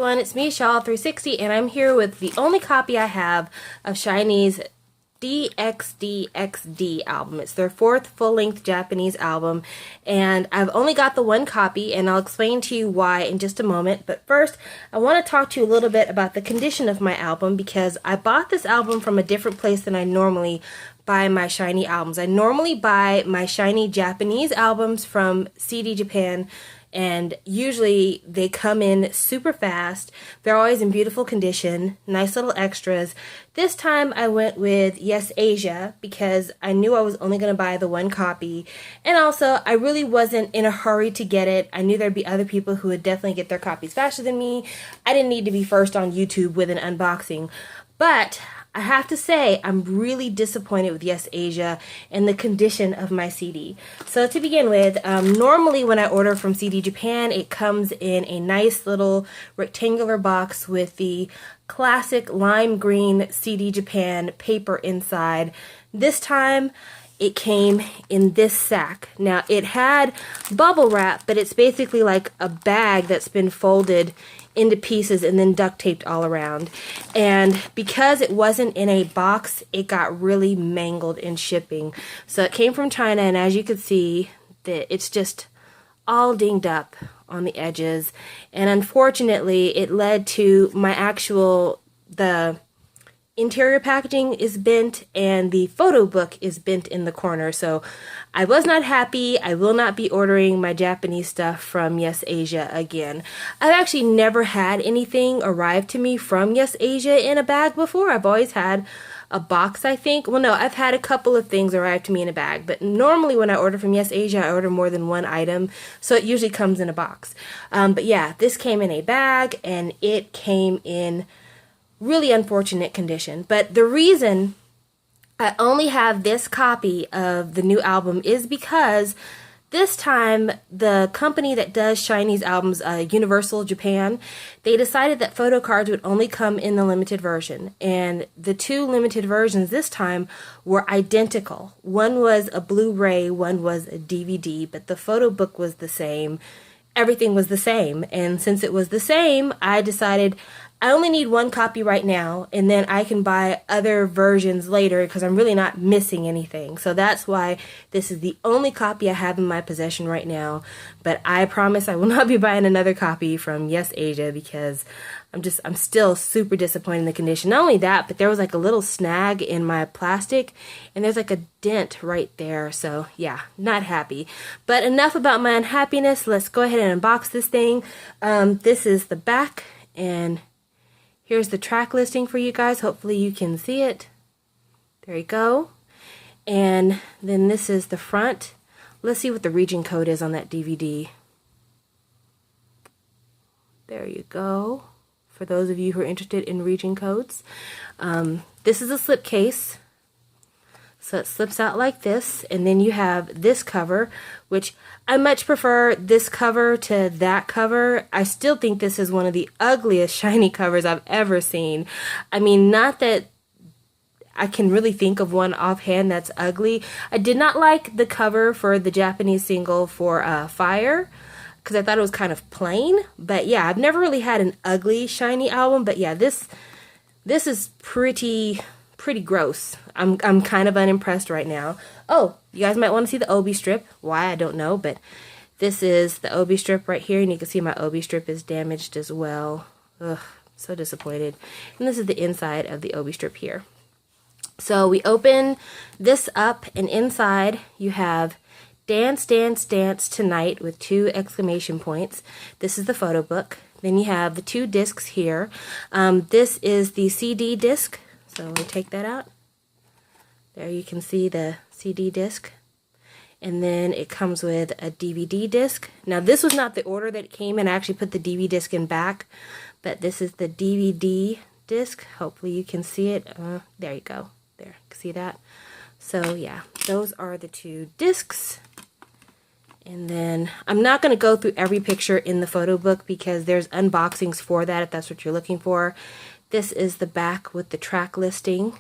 everyone, it's me, Shaw360, and I'm here with the only copy I have of Shinee's DxDxD album. It's their fourth full-length Japanese album, and I've only got the one copy, and I'll explain to you why in just a moment. But first, I want to talk to you a little bit about the condition of my album, because I bought this album from a different place than I normally buy my Shinee albums. I normally buy my Shinee Japanese albums from CD Japan, and usually they come in super fast. They're always in beautiful condition, nice little extras. This time I went with Yes Asia because I knew I was only going to buy the one copy, and also I really wasn't in a hurry to get it. I knew there'd be other people who would definitely get their copies faster than me. I didn't need to be first on YouTube with an unboxing. But I have to say, I'm really disappointed with Yes Asia and the condition of my CD. So to begin with, normally when I order from CD Japan, it comes in a nice little rectangular box with the classic lime green CD Japan paper inside. This time, it came in this sack. Now, it had bubble wrap, but it's basically like a bag that's been folded into pieces and then duct taped all around. And because it wasn't in a box, it got really mangled in shipping. So it came from China, and as you can see, it's just all dinged up on the edges. And unfortunately, it led to the interior packaging is bent and the photo book is bent in the corner. So I was not happy. I will not be ordering my Japanese stuff from Yes Asia again. I've actually never had anything arrive to me from Yes Asia in a bag before. I've always had a box, I think. Well, no, I've had a couple of things arrive to me in a bag, but normally when I order from Yes Asia, I order more than one item, so it usually comes in a box. But yeah, this came in a bag, and it came in really unfortunate condition. But the reason I only have this copy of the new album is because this time the company that does Shinee's albums, Universal Japan, they decided that photo cards would only come in the limited version. And the two limited versions this time were identical. One was a Blu-ray, one was a DVD, but the photo book was the same. Everything was the same. And since it was the same, I decided I only need one copy right now, and then I can buy other versions later because I'm really not missing anything. So that's why this is the only copy I have in my possession right now. But I promise I will not be buying another copy from Yes Asia because I'm still super disappointed in the condition. Not only that, but there was like a little snag in my plastic, and there's like a dent right there. So yeah, not happy. But enough about my unhappiness. Let's go ahead and unbox this thing. This is the back, and here's the track listing for you guys. Hopefully you can see it. There you go. And then this is the front. Let's see what the region code is on that DVD. There you go. For those of you who are interested in region codes. This is a slip case. So it slips out like this, and then you have this cover, which I much prefer this cover to that cover. I still think this is one of the ugliest Shinee covers I've ever seen. I mean, not that I can really think of one offhand that's ugly. I did not like the cover for the Japanese single for Fire, because I thought it was kind of plain. But yeah, I've never really had an ugly Shinee album, but yeah, this is pretty gross. I'm kind of unimpressed right now. Oh, you guys might want to see the Obi strip. Why, I don't know, but this is the Obi strip right here, and you can see my Obi strip is damaged as well. Ugh, so disappointed. And this is the inside of the Obi strip here. So we open this up, and inside you have Dance, Dance, Dance Tonight with 2 exclamation points. This is the photo book. Then you have the 2 discs here. This is the CD disc. So we take that out. There you can see the CD disc. And then it comes with a DVD disc. Now this was not the order that it came in. I actually put the DVD disc in back. But this is the DVD disc. Hopefully you can see it. There you go. There. See that? So yeah, those are the 2 discs. And then I'm not going to go through every picture in the photo book because there's unboxings for that if that's what you're looking for. This is the back with the track listing.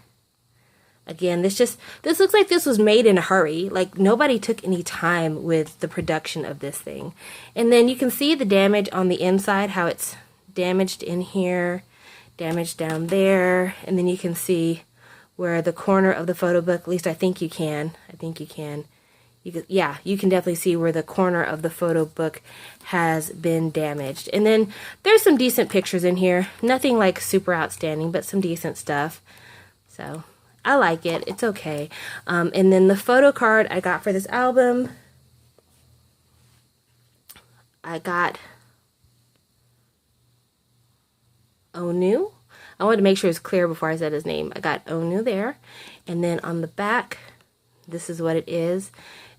Again, this looks like this was made in a hurry. Like nobody took any time with the production of this thing. And then you can see the damage on the inside, how it's damaged in here, damaged down there, and then you can see where the corner of the photo book, at least I think you can. Yeah, you can definitely see where the corner of the photo book has been damaged. And then there's some decent pictures in here. Nothing like super outstanding, but some decent stuff. So I like it. It's okay. And then the photo card I got for this album, I got Onu. I wanted to make sure it was clear before I said his name. I got Onu there. And then on the back, this is what it is.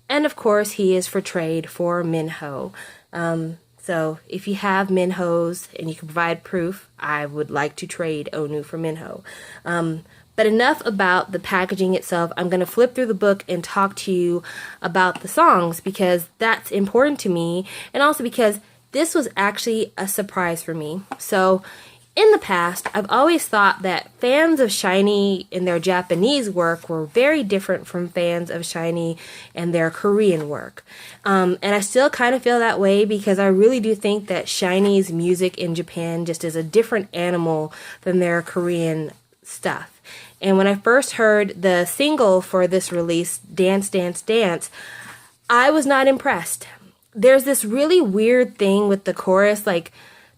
And of course, he is portrayed for Minho. So if you have Minhos and you can provide proof, I would like to trade Onu for Minho. But enough about the packaging itself. I'm going to flip through the book and talk to you about the songs because that's important to me. And also because this was actually a surprise for me. So in the past, I've always thought that fans of Shinee in their Japanese work were very different from fans of Shinee and their Korean work. And I still kind of feel that way because I really do think that Shinee's music in Japan just is a different animal than their Korean stuff. And when I first heard the single for this release, Dance, Dance, Dance, I was not impressed. There's this really weird thing with the chorus, like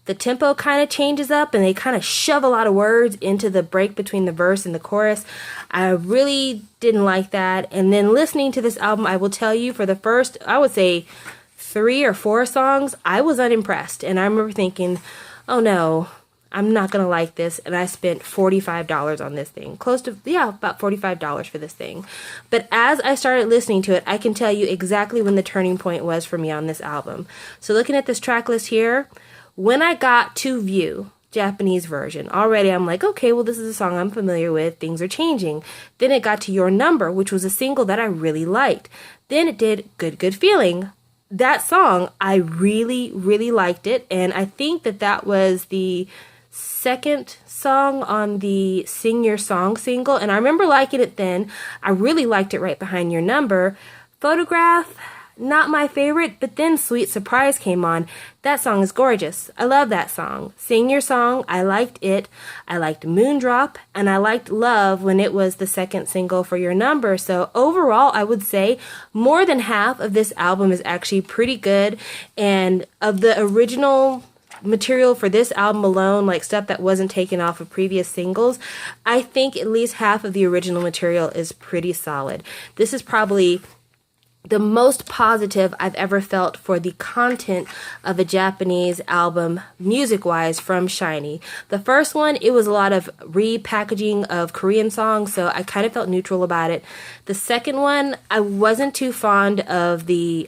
the tempo kind of changes up and they kind of shove a lot of words into the break between the verse and the chorus. I really didn't like that. And then listening to this album, I will tell you for the first, I would say 3 or 4 songs, I was unimpressed. And I remember thinking, oh no, I'm not going to like this. And I spent $45 on this thing. Close to, yeah, about $45 for this thing. But as I started listening to it, I can tell you exactly when the turning point was for me on this album. So looking at this track list here, when I got to View, Japanese version, already I'm like, okay, well, this is a song I'm familiar with. Things are changing. Then it got to Your Number, which was a single that I really liked. Then it did Good Good Feeling. That song, I really, really liked it. And I think that that was the second song on the Sing Your Song single. And I remember liking it then. I really liked it right behind Your Number. Photograph, not my favorite, but then Sweet Surprise came on. That song is gorgeous. I love that song. Sing Your Song, I liked it. I liked Moondrop, and I liked Love when it was the second single for Your Number. So overall, I would say more than half of this album is actually pretty good. And of the original material for this album alone, like stuff that wasn't taken off of previous singles, I think at least half of the original material is pretty solid. This is probably the most positive I've ever felt for the content of a Japanese album, music-wise, from Shinee. The first one, it was a lot of repackaging of Korean songs, so I kind of felt neutral about it. The second one, I wasn't too fond of the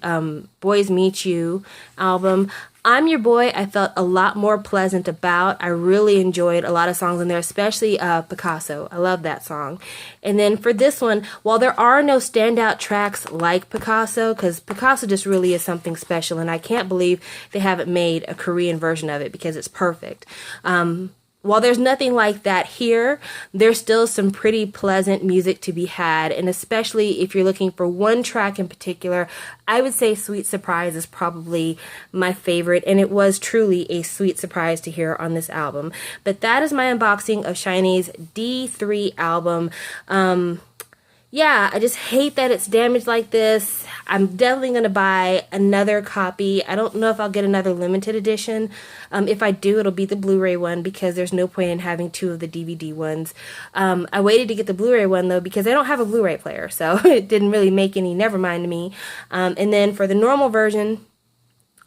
Boys Meet You album. I'm Your Boy, I felt a lot more pleasant about. I really enjoyed a lot of songs in there, especially Picasso. I love that song. And then for this one, while there are no standout tracks like Picasso, because Picasso just really is something special, and I can't believe they haven't made a Korean version of it because it's perfect. While there's nothing like that here, there's still some pretty pleasant music to be had, and especially if you're looking for one track in particular, I would say Sweet Surprise is probably my favorite, and it was truly a sweet surprise to hear on this album. But that is my unboxing of Shinee's D3 album. Yeah, I just hate that it's damaged like this. I'm definitely going to buy another copy. I don't know if I'll get another limited edition. If I do, it'll be the Blu-ray one because there's no point in having 2 of the DVD ones. I waited to get the Blu-ray one, though, because I don't have a Blu-ray player, so it didn't really make any never mind to me. And then for the normal version,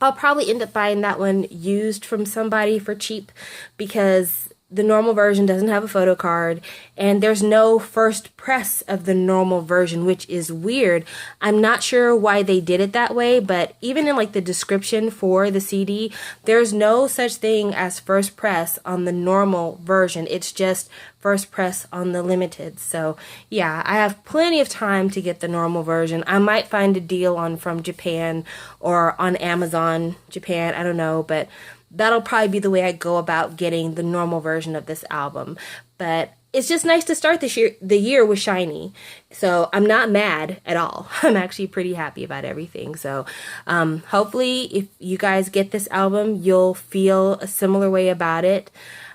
I'll probably end up buying that one used from somebody for cheap because the normal version doesn't have a photo card, and there's no first press of the normal version, which is weird. I'm not sure why they did it that way, but even in like the description for the CD, there's no such thing as first press on the normal version. It's just first press on the limited. So yeah, I have plenty of time to get the normal version. I might find a deal on From Japan or on Amazon Japan, I don't know, but that'll probably be the way I go about getting the normal version of this album. But it's just nice to start the year with Shinee. So I'm not mad at all. I'm actually pretty happy about everything. So hopefully if you guys get this album, you'll feel a similar way about it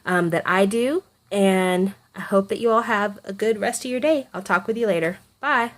that I do. And I hope that you all have a good rest of your day. I'll talk with you later. Bye.